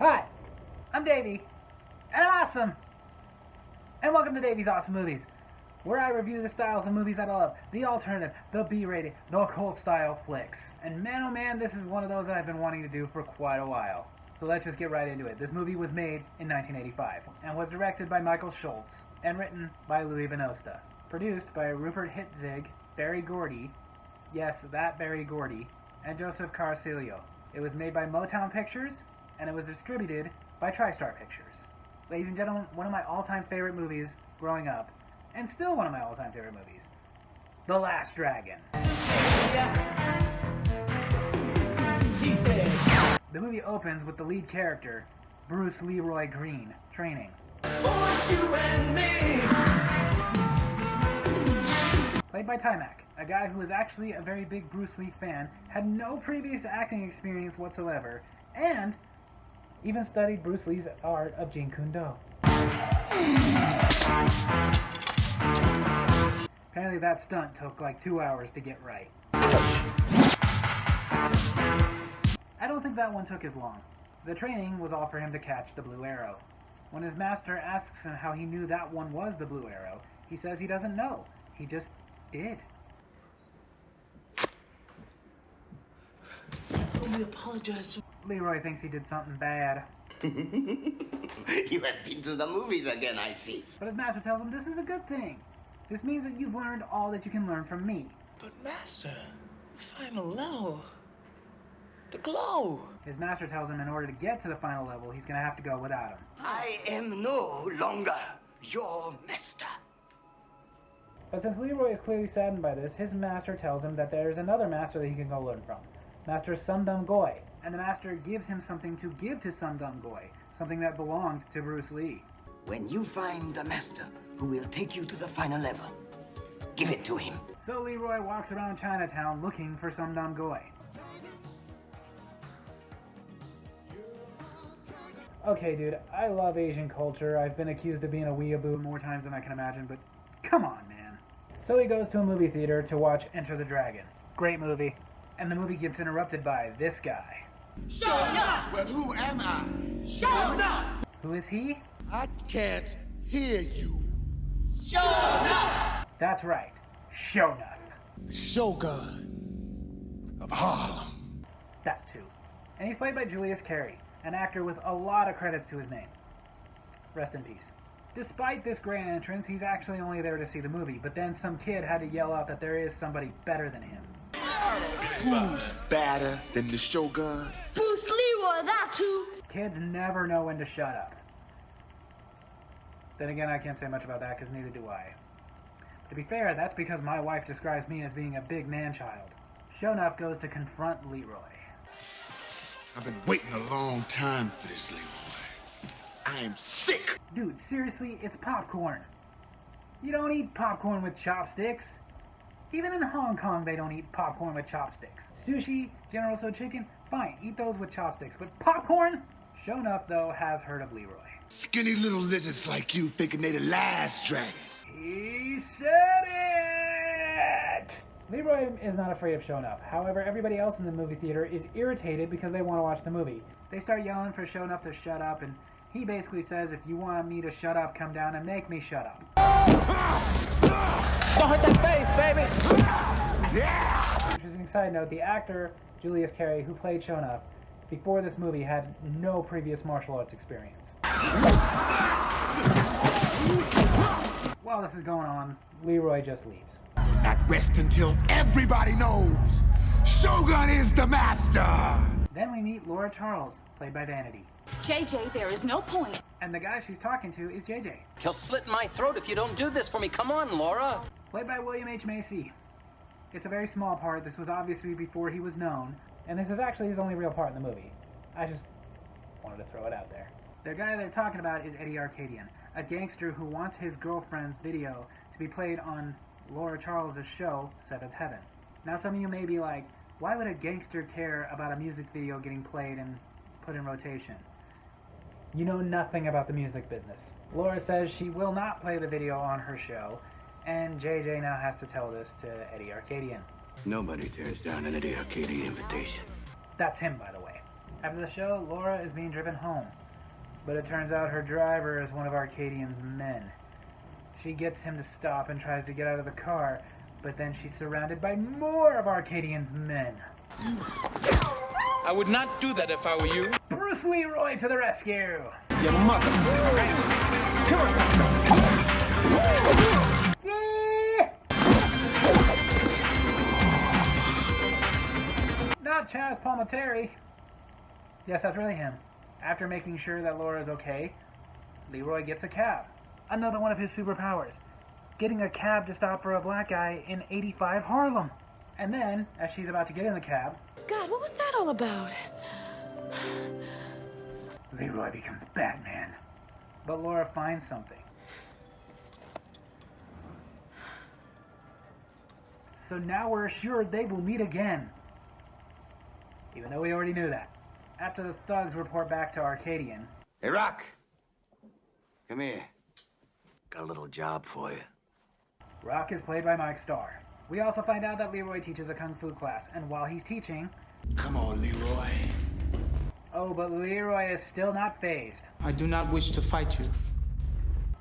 Hi, I'm Davy, and I'm awesome! And welcome to Davy's Awesome Movies, where I review the styles of movies that I love, the alternative, the B-rated, the cult style flicks. And man oh man, this is one of those that I've been wanting to do for quite a while. So let's just get right into it. This movie was made in 1985, and was directed by Michael Schultz, and written by Louis Vanosta. Produced by Rupert Hitzig, Barry Gordy, yes, that Barry Gordy, and Joseph Carcillo. It was made by Motown Pictures, and it was distributed by TriStar Pictures. Ladies and gentlemen, one of my all-time favorite movies growing up, and still one of my all-time favorite movies, The Last Dragon. The movie opens with the lead character, Bruce Leroy Green, training. Played by Timac, a guy who was actually a very big Bruce Lee fan, had no previous acting experience whatsoever, and even studied Bruce Lee's art of Jeet Kune Do. Apparently that stunt took like 2 hours to get right. I don't think that one took as long. The training was all for him to catch the blue arrow. When his master asks him how he knew that one was the blue arrow, he says he doesn't know. He just did. We apologize. Leroy thinks he did something bad. You have been to the movies again, I see. But his master tells him this is a good thing. This means that you've learned all that you can learn from me. But Master, final level. The glow. His master tells him in order to get to the final level, he's gonna have to go without him. I am no longer your master. But since Leroy is clearly saddened by this, his master tells him that there's another master that he can go learn from. Master Sum Dum Goy. And the master gives him something to give to Sum Dum Goy. Something that belonged to Bruce Lee. When you find the master who will take you to the final level, give it to him. So Leroy walks around Chinatown looking for Sum Dum Goy. Okay, dude, I love Asian culture. I've been accused of being a weeaboo more times than I can imagine, but come on, man. So he goes to a movie theater to watch Enter the Dragon. Great movie. And the movie gets interrupted by this guy. Show enough! Well, who am I? Show enough! Who is he? I can't hear you. Show enough! That's right, Shonuff. Shogun of Harlem. That too. And he's played by Julius Carry, an actor with a lot of credits to his name. Rest in peace. Despite this grand entrance, he's actually only there to see the movie, but then some kid had to yell out that there is somebody better than him. Who's badder than the Shogun? Bruce Leroy, that too! Kids never know when to shut up. Then again, I can't say much about that because neither do I. To be fair, that's because my wife describes me as being a big man-child. Shonuff goes to confront Leroy. I've been waiting a long time for this, Leroy. I am sick. Dude, seriously, it's popcorn. You don't eat popcorn with chopsticks. Even in Hong Kong, they don't eat popcorn with chopsticks. Sushi, General Tso chicken, fine, eat those with chopsticks. But popcorn? Shonuff, though, has heard of Leroy. Skinny little lizards like you thinking they the last dragon. He said it! Leroy is not afraid of Shonuff. However, everybody else in the movie theater is irritated because they want to watch the movie. They start yelling for Shonuff to shut up, and he basically says, if you want me to shut up, come down and make me shut up. Don't hurt that face, baby! Yeah! Interesting side note, the actor, Julius Carry, who played Shonuff, before this movie had no previous martial arts experience. While this is going on, Leroy just leaves. Not rest until everybody knows Shogun is the master! Then we meet Laura Charles, played by Vanity. JJ, there is no point. And the guy she's talking to is JJ, He'll slit my throat if you don't do this for me. Come on, Laura. played by William H. Macy. It's a very small part. This was obviously before he was known, and this is actually his only real part in the movie. I just wanted to throw it out there. The guy they're talking about is Eddie Arcadian, a gangster who wants his girlfriend's video to be played on Laura Charles' show, Seventh Heaven. Now some of you may be like, why would a gangster care about a music video getting played and put in rotation? You know nothing about the music business. Laura says she will not play the video on her show, and JJ now has to tell this to Eddie Arcadian. Nobody tears down an Eddie Arcadian invitation. That's him, by the way. After the show, Laura is being driven home, but it turns out her driver is one of Arcadian's men. She gets him to stop and tries to get out of the car, but then she's surrounded by more of Arcadian's men. I would not do that if I were you. Bruce Leroy to the rescue! Your mother. Come on. Yeah! Not Chaz Palminteri. Yes, that's really him. After making sure that Laura is okay, Leroy gets a cab. Another one of his superpowers. Getting a cab to stop for a black guy in 85 Harlem. And then, as she's about to get in the cab... God, what was that all about? Leroy becomes Batman. But Laura finds something. So now we're assured they will meet again. Even though we already knew that. After the thugs report back to Arcadian... Hey, Rock. Come here. Got a little job for you. Rock is played by Mike Starr. We also find out that Leroy teaches a kung fu class, and while he's teaching... Come on, Leroy. Oh, but Leroy is still not fazed. I do not wish to fight you.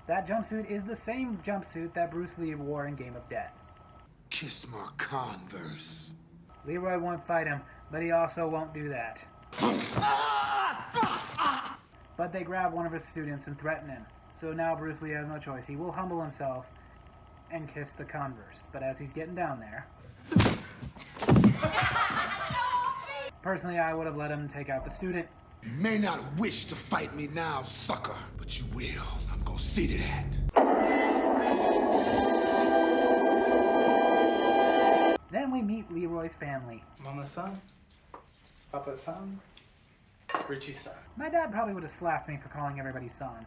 That jumpsuit is the same jumpsuit that Bruce Lee wore in Game of Death. Kiss my Converse. Leroy won't fight him, but he also won't do that. But they grab one of his students and threaten him. So now Bruce Lee has no choice. He will humble himself and kiss the Converse. But as he's getting down there... Personally, I would have let him take out the student. You may not wish to fight me now, sucker, but you will. I'm gonna see to that. Then we meet Leroy's family. Mama's son, Papa's son, Richie's son. My dad probably would have slapped me for calling everybody son.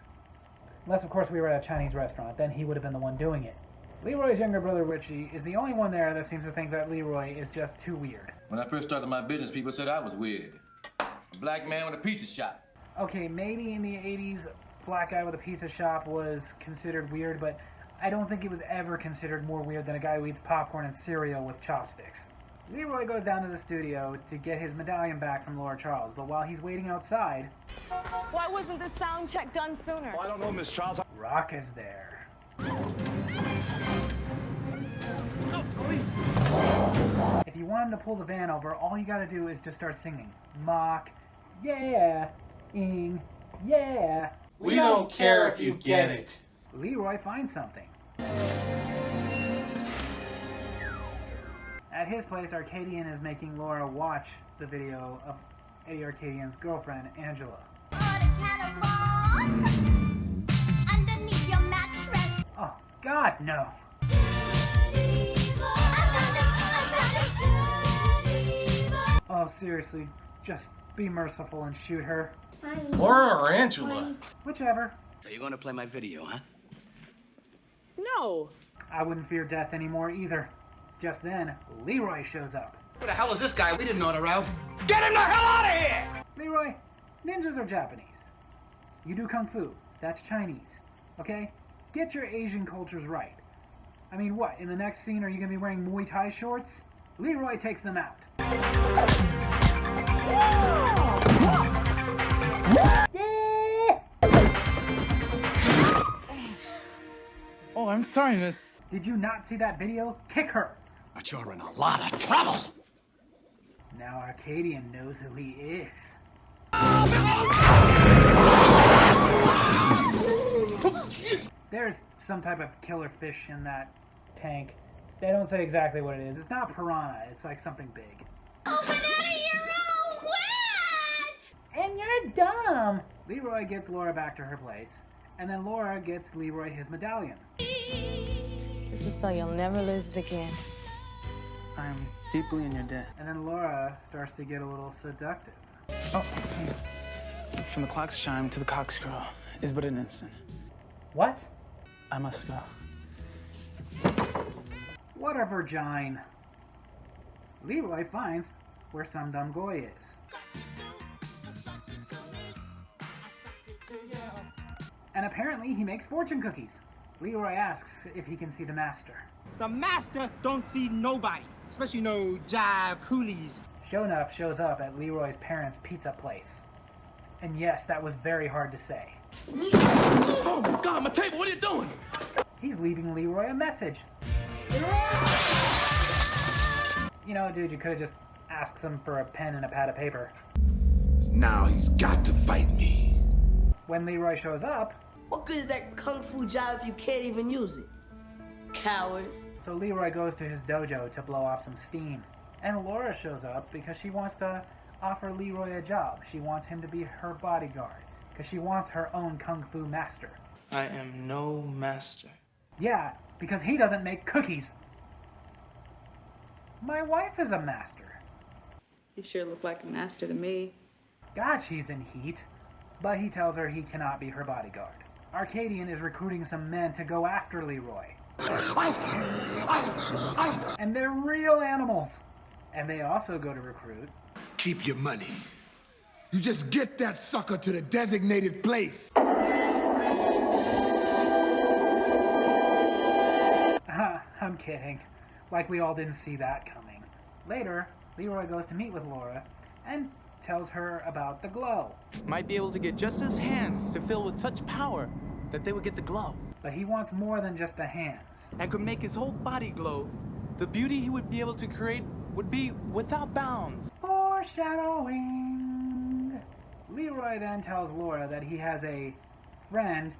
Unless, of course, we were at a Chinese restaurant. Then he would have been the one doing it. Leroy's younger brother, Richie, is the only one there that seems to think that Leroy is just too weird. When I first started my business, people said I was weird. A black man with a pizza shop. Okay, maybe in the 80s, black guy with a pizza shop was considered weird, but I don't think it was ever considered more weird than a guy who eats popcorn and cereal with chopsticks. Leroy goes down to the studio to get his medallion back from Laura Charles, but while he's waiting outside... Why wasn't the sound check done sooner? I don't know, Miss Charles. Rock is there. If you want him to pull the van over, all you gotta do is just start singing. Mock, yeah, ing, yeah. We don't care if you get it. Leroy finds something. At his place, Arcadian is making Laura watch the video of Eddie Arcadian's girlfriend, Angela. Oh, God, no. Oh, seriously, just be merciful and shoot her. Laura or Angela? Whichever. So you're gonna play my video, huh? No. I wouldn't fear death anymore either. Just then, Leroy shows up. Who the hell is this guy? We didn't know the route. Get him the hell out of here! Leroy, ninjas are Japanese. You do kung fu. That's Chinese. Okay? Get your Asian cultures right. I mean, what? In the next scene, are you gonna be wearing Muay Thai shorts? Leroy takes them out. Oh, I'm sorry, miss. Did you not see that video? Kick her! But you're in a lot of trouble. Now Arcadian knows who he is. There's some type of killer fish in that tank. They don't say exactly what it is. It's not piranha. It's like something big. Open out of your own way! And you're dumb! Leroy gets Laura back to her place. And then Laura gets Leroy his medallion. This is so you'll never lose it again. I'm deeply in your debt. And then Laura starts to get a little seductive. Oh, from the clock's chime to the cock's crow is but an instant. What? I must go. What a virgin. Leroy finds where some dumb goy is. And apparently he makes fortune cookies. Leroy asks if he can see the master. The master don't see nobody, especially no jive coolies. Shonuff shows up at Leroy's parents' pizza place. And yes, that was very hard to say. Oh my God, my table, what are you doing? He's leaving Leroy a message. You know, dude, you could have just asked them for a pen and a pad of paper. Now he's got to fight me. When Leroy shows up, what good is that kung fu job if you can't even use it? Coward. So Leroy goes to his dojo to blow off some steam. And Laura shows up because she wants to offer Leroy a job. She wants him to be her bodyguard because she wants her own kung fu master. I am no master. Yeah, because he doesn't make cookies. My wife is a master. You sure look like a master to me. God, she's in heat. But he tells her he cannot be her bodyguard. Arcadian is recruiting some men to go after Leroy. And they're real animals. And they also go to recruit. Keep your money. You just get that sucker to the designated place. I'm kidding. Like we all didn't see that coming. Later, Leroy goes to meet with Laura and tells her about the glow. Might be able to get just his hands to fill with such power that they would get the glow. But he wants more than just the hands. And could make his whole body glow. The beauty he would be able to create would be without bounds. Foreshadowing! Leroy then tells Laura that he has a friend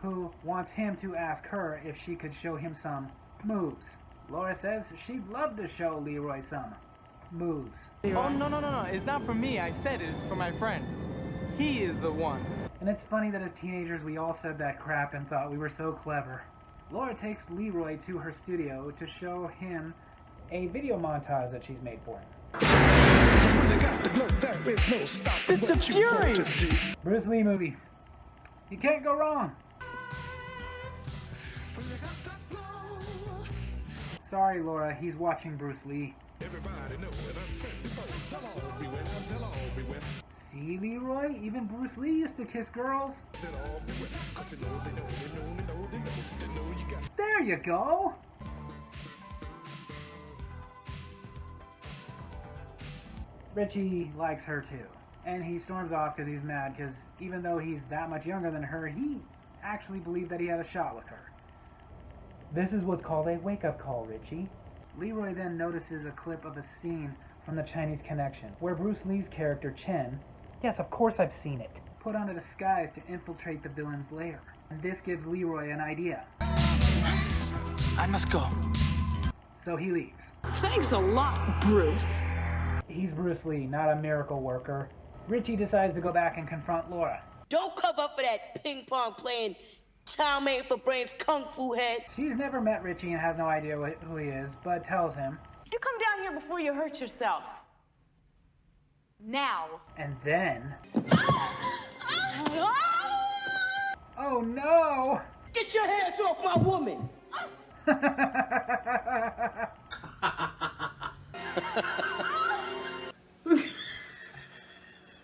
who wants him to ask her if she could show him some moves. Laura says she'd love to show Leroy some moves. Oh, no. It's not for me. I said it's for my friend. He is the one. And it's funny that as teenagers we all said that crap and thought we were so clever. Laura takes Leroy to her studio to show him a video montage that she's made for him. It's the Fury! Bruce Lee movies. You can't go wrong. Sorry, Laura, he's watching Bruce Lee. See, Leroy? Even Bruce Lee used to kiss girls. There you go! Richie likes her too. And he storms off because he's mad because even though he's that much younger than her, he actually believed that he had a shot with her. This is what's called a wake-up call, Richie. Leroy then notices a clip of a scene from the Chinese Connection, where Bruce Lee's character Chen, yes, of course I've seen it, put on a disguise to infiltrate the villain's lair. And this gives Leroy an idea. I must go. So he leaves. Thanks a lot, Bruce. He's Bruce Lee, not a miracle worker. Richie decides to go back and confront Laura. Don't cover up for that ping pong playing chow mein for brains kung fu head. She's never met Richie and has no idea who he is, but tells him. You come down here before you hurt yourself. Now. And then... Oh no! Get your hands off my woman!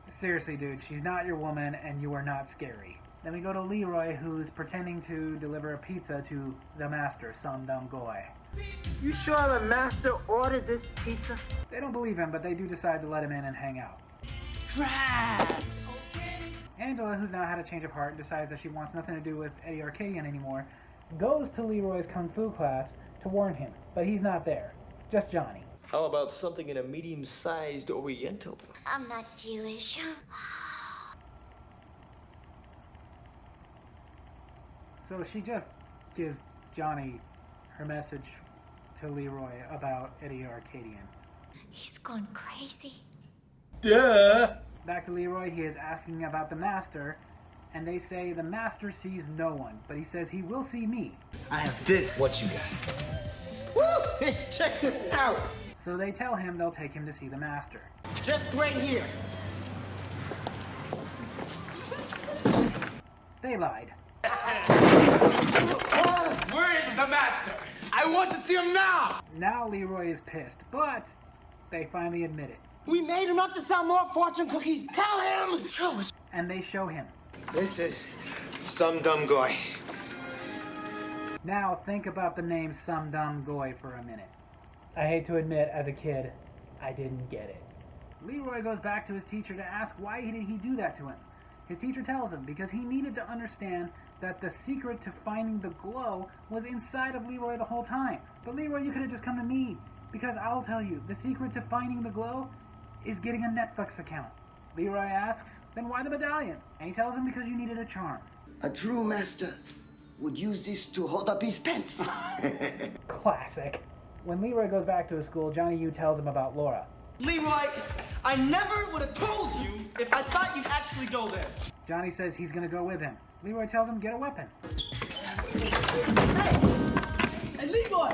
Seriously, dude, she's not your woman and you are not scary. Then we go to Leroy, who's pretending to deliver a pizza to the master, Some Dumb Goy. You sure the master ordered this pizza? They don't believe him, but they do decide to let him in and hang out. Traps! Angela, who's now had a change of heart, decides that she wants nothing to do with Eddie Arcadian anymore, goes to Leroy's kung fu class to warn him, but he's not there. Just Johnny. How about something in a medium-sized Oriental? I'm not Jewish. So she just gives Johnny her message to Leroy about Eddie Arcadian. He's gone crazy. Duh! Back to Leroy, he is asking about the master, and they say the master sees no one, but he says he will see me. I have this. What you got? Woo! Hey, check this out. So they tell him they'll take him to see the master. Just right here. They lied. Where is the master? I want to see him now! Now Leroy is pissed, but they finally admit it. We made him up to sell more fortune cookies. Tell him! And they show him. This is Some Dumb Guy. Now think about the name Some Dumb Goy for a minute. I hate to admit, as a kid, I didn't get it. Leroy goes back to his teacher to ask why did he do that to him. His teacher tells him because he needed to understand that the secret to finding the glow was inside of Leroy the whole time. But Leroy, you could have just come to me, because I'll tell you, the secret to finding the glow is getting a Netflix account. Leroy asks, then why the medallion? And he tells him because you needed a charm. A true master would use this to hold up his pants. Classic. When Leroy goes back to his school, Johnny Yu tells him about Laura. Leroy, I never would have told you if I thought you'd actually go there. Johnny says he's going to go with him. Leroy tells him, get a weapon. Hey, Leroy!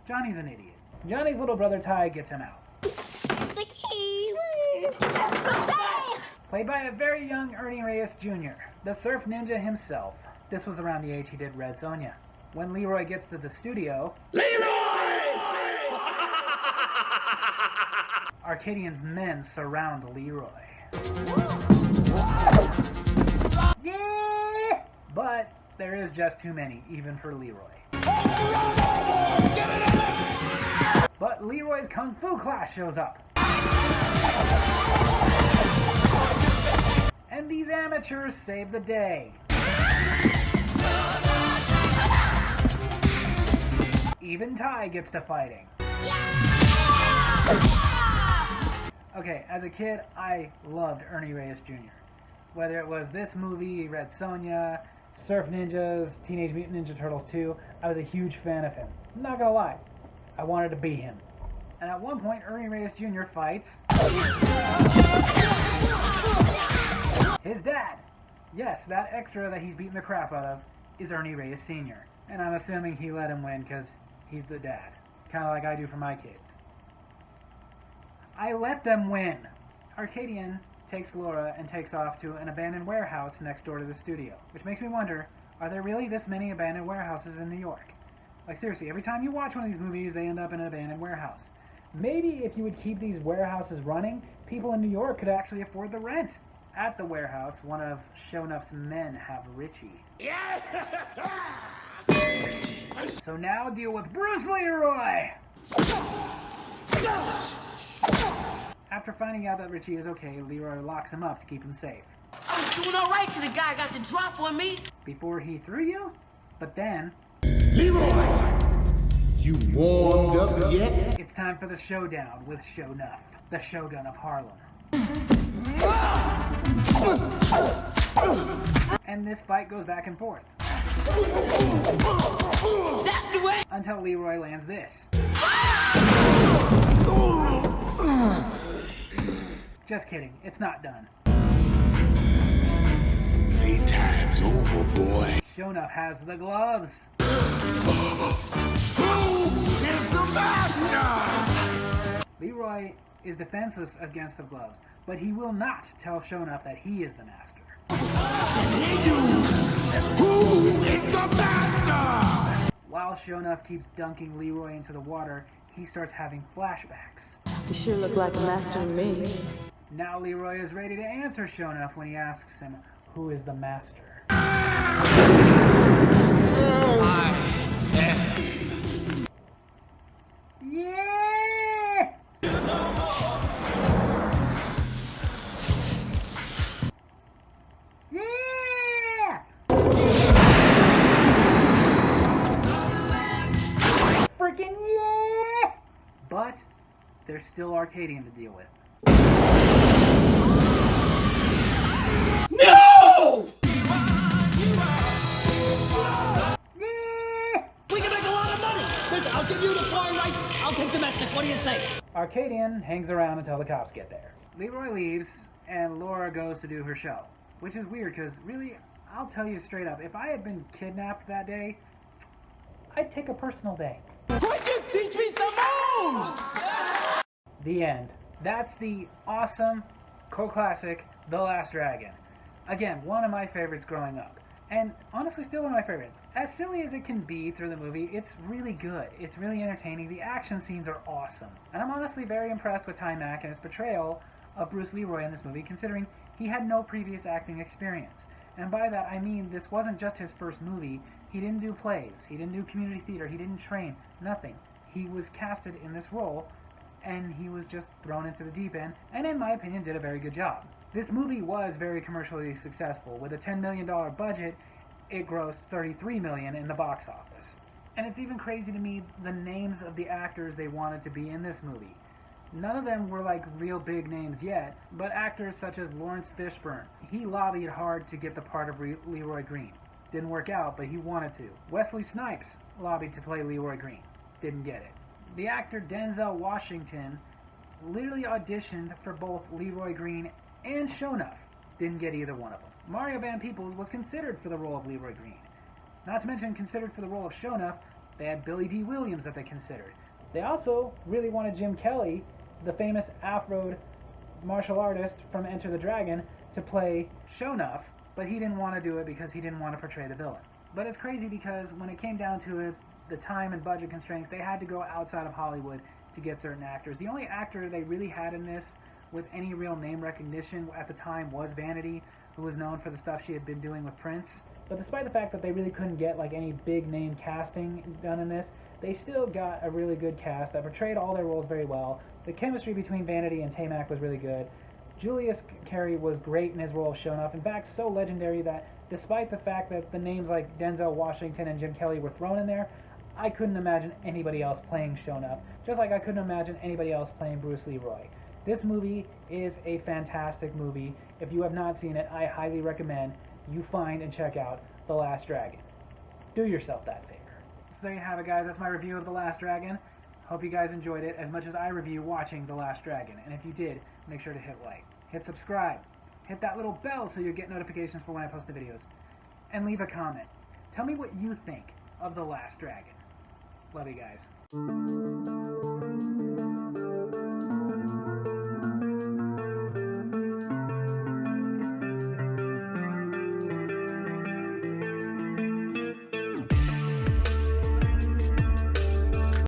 Johnny's an idiot. Johnny's little brother Ty gets him out. The key. Played by a very young Ernie Reyes Jr., the surf ninja himself. This was around the age he did Red Sonja. When Leroy gets to the studio... Arcadian's men surround Leroy. Yeah! But there is just too many, even for Leroy. But Leroy's Kung Fu class shows up. And these amateurs save the day. Even Ty gets to fighting. Okay, as a kid, I loved Ernie Reyes Jr. Whether it was this movie, Red Sonja, Surf Ninjas, Teenage Mutant Ninja Turtles 2, I was a huge fan of him. I'm not gonna lie, I wanted to be him. And at one point, Ernie Reyes Jr. fights his dad. Yes, that extra that he's beating the crap out of is Ernie Reyes Sr. And I'm assuming he let him win because he's the dad. Kind of like I do for my kids. I let them win. Arcadian takes Laura and takes off to an abandoned warehouse next door to the studio. Which makes me wonder, are there really this many abandoned warehouses in New York? Like seriously, every time you watch one of these movies, they end up in an abandoned warehouse. Maybe if you would keep these warehouses running, people in New York could actually afford the rent. At the warehouse, one of Shonuff's men have Richie. Yeah! So now deal with Bruce Leroy! After finding out that Richie is okay, Leroy locks him up to keep him safe. I was doing all right till the guy got the drop on me. Before he threw you? But then... Leroy! You warmed up yet? It's time for the showdown with Shonuff, the Shogun of Harlem. And this fight goes back and forth. That's the way! Until Leroy lands this. Just kidding, it's not done. Playtime's over, boy. Shonuff has the gloves. Who is the master? Leroy is defenseless against the gloves, but he will not tell Shonuff that he is the master. Who is the master? While Shonuff keeps dunking Leroy into the water, he starts having flashbacks. You sure look like a master to me. Now Leroy is ready to answer Shonuff when he asks him, who is the master? Yeah! Yeah! Freaking yeah! But there's still Arcadian to deal with. No! Yeah! We can make a lot of money! Listen, I'll give you the foreign rights, I'll take domestic, what do you say? Arcadian hangs around until the cops get there. Leroy leaves, and Laura goes to do her show. Which is weird, because really, I'll tell you straight up, if I had been kidnapped that day, I'd take a personal day. Could you teach me some moves? The end. That's the awesome cult classic, The Last Dragon. Again, one of my favorites growing up. And honestly, still one of my favorites. As silly as it can be through the movie, it's really good. It's really entertaining. The action scenes are awesome. And I'm honestly very impressed with Ty Mack and his portrayal of Bruce Leroy in this movie, considering he had no previous acting experience. And by that, I mean this wasn't just his first movie. He didn't do plays. He didn't do community theater. He didn't train. Nothing. He was casted in this role, and he was just thrown into the deep end, and in my opinion did a very good job. This movie was very commercially successful. With a $10 million budget, it grossed $33 million in the box office. And it's even crazy to me the names of the actors they wanted to be in this movie. None of them were like real big names yet, but actors such as Lawrence Fishburne, he lobbied hard to get the part of Leroy Green. Didn't work out, but he wanted to. Wesley Snipes lobbied to play Leroy Green. Didn't get it. The actor Denzel Washington literally auditioned for both Leroy Green and Shonuff. Didn't get either one of them. Mario Van Peebles was considered for the role of Leroy Green. Not to mention considered for the role of Shonuff, they had Billy D. Williams that they considered. They also really wanted Jim Kelly, the famous Afro martial artist from Enter the Dragon, to play Shonuff, but he didn't want to do it because he didn't want to portray the villain. But it's crazy because when it came down to it, the time and budget constraints, they had to go outside of Hollywood to get certain actors. The only actor they really had in this with any real name recognition at the time was Vanity, who was known for the stuff she had been doing with Prince. But despite the fact that they really couldn't get like any big name casting done in this, they still got a really good cast that portrayed all their roles very well. The chemistry between Vanity and Tamac was really good. Julius Carey was great in his role of Shonuff. In fact, so legendary that despite the fact that the names like Denzel Washington and Jim Kelly were thrown in there, I couldn't imagine anybody else playing Shonuff, just like I couldn't imagine anybody else playing Bruce Leroy. This movie is a fantastic movie. If you have not seen it, I highly recommend you find and check out The Last Dragon. Do yourself that favor. So there you have it, guys. That's my review of The Last Dragon. Hope you guys enjoyed it as much as I review watching The Last Dragon. And if you did, make sure to hit like, hit subscribe, hit that little bell so you get notifications for when I post the videos, and leave a comment. Tell me what you think of The Last Dragon. Love you guys.